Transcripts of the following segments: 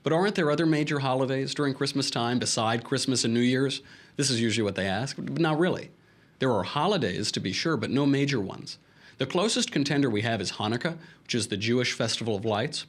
But aren't there other major holidays during Christmas time beside Christmas and New Year's? This is usually what they ask, but not really. There are holidays, to be sure, but no major ones. The closest contender we have is Hanukkah, which is the Jewish festival of lights.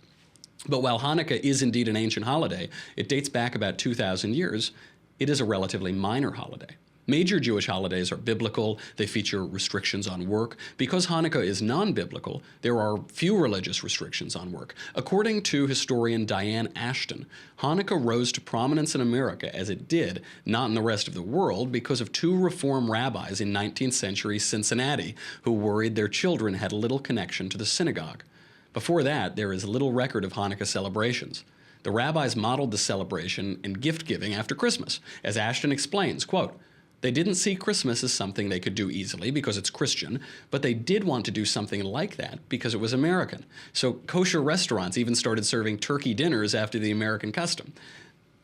But while Hanukkah is indeed an ancient holiday, it dates back about 2,000 years, it is a relatively minor holiday. Major Jewish holidays are biblical. They feature restrictions on work. Because Hanukkah is non-biblical, there are few religious restrictions on work. According to historian Diane Ashton, Hanukkah rose to prominence in America as it did, not in the rest of the world, because of two Reform rabbis in 19th century Cincinnati who worried their children had little connection to the synagogue. Before that, there is little record of Hanukkah celebrations. The rabbis modeled the celebration and gift-giving after Christmas. As Ashton explains, quote, "They didn't see Christmas as something they could do easily because it's Christian, but they did want to do something like that because it was American. So kosher restaurants even started serving turkey dinners after the American custom."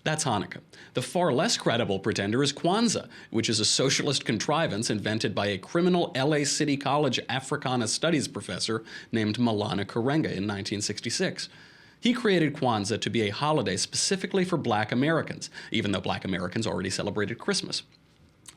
That's Hanukkah. The far less credible pretender is Kwanzaa, which is a socialist contrivance invented by a criminal LA City College Africana Studies professor named Maulana Karenga in 1966. He created Kwanzaa to be a holiday specifically for Black Americans, even though Black Americans already celebrated Christmas.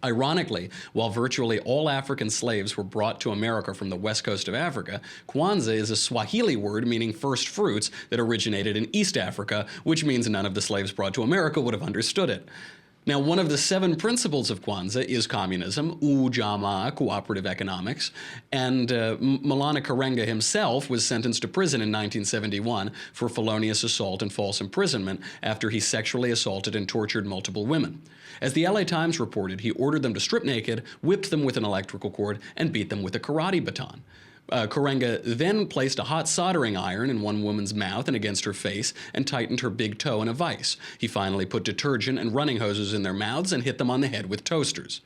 Ironically, while virtually all African slaves were brought to America from the west coast of Africa, Kwanzaa is a Swahili word meaning first fruits that originated in East Africa, which means none of the slaves brought to America would have understood it. Now, one of the 7 principles of Kwanzaa is communism, ujamaa, cooperative economics, and Maulana Karenga himself was sentenced to prison in 1971 for felonious assault and false imprisonment after he sexually assaulted and tortured multiple women. As the LA Times reported, he ordered them to strip naked, whipped them with an electrical cord, and beat them with a karate baton. Karenga then placed a hot soldering iron in one woman's mouth and against her face and tightened her big toe in a vise. He finally put detergent and running hoses in their mouths and hit them on the head with toasters.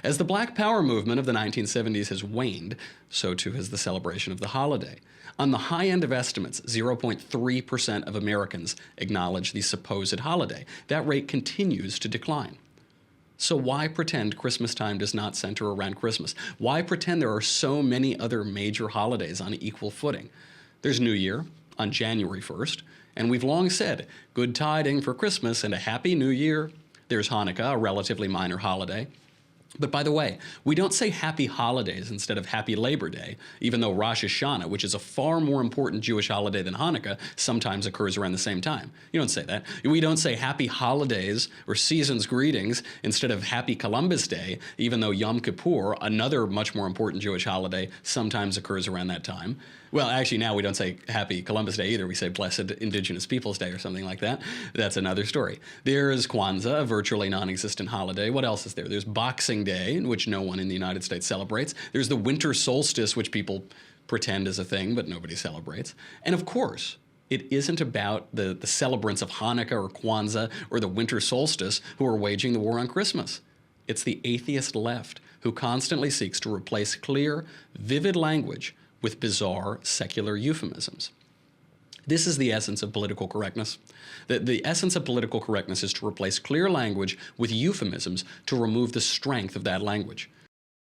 As the Black Power movement of the 1970s has waned, so too has the celebration of the holiday. On the high end of estimates, 0.3% of Americans acknowledge the supposed holiday. That rate continues to decline. So why pretend Christmas time does not center around Christmas? Why pretend there are so many other major holidays on equal footing? There's New Year on January 1st, and we've long said, good tiding for Christmas and a happy New Year. There's Hanukkah, a relatively minor holiday. But by the way, we don't say happy holidays instead of happy Labor Day, even though Rosh Hashanah, which is a far more important Jewish holiday than Hanukkah, sometimes occurs around the same time. You don't say that. We don't say happy holidays or season's greetings instead of happy Columbus Day, even though Yom Kippur, another much more important Jewish holiday, sometimes occurs around that time. Well, actually, now we don't say Happy Columbus Day either. We say Blessed Indigenous Peoples Day or something like that. That's another story. There's Kwanzaa, a virtually non-existent holiday. What else is there? There's Boxing Day, which no one in the United States celebrates. There's the winter solstice, which people pretend is a thing, but nobody celebrates. And of course, it isn't about the celebrants of Hanukkah or Kwanzaa or the winter solstice who are waging the war on Christmas. It's the atheist left who constantly seeks to replace clear, vivid language with bizarre secular euphemisms. This is the essence of political correctness. The essence of political correctness is to replace clear language with euphemisms to remove the strength of that language.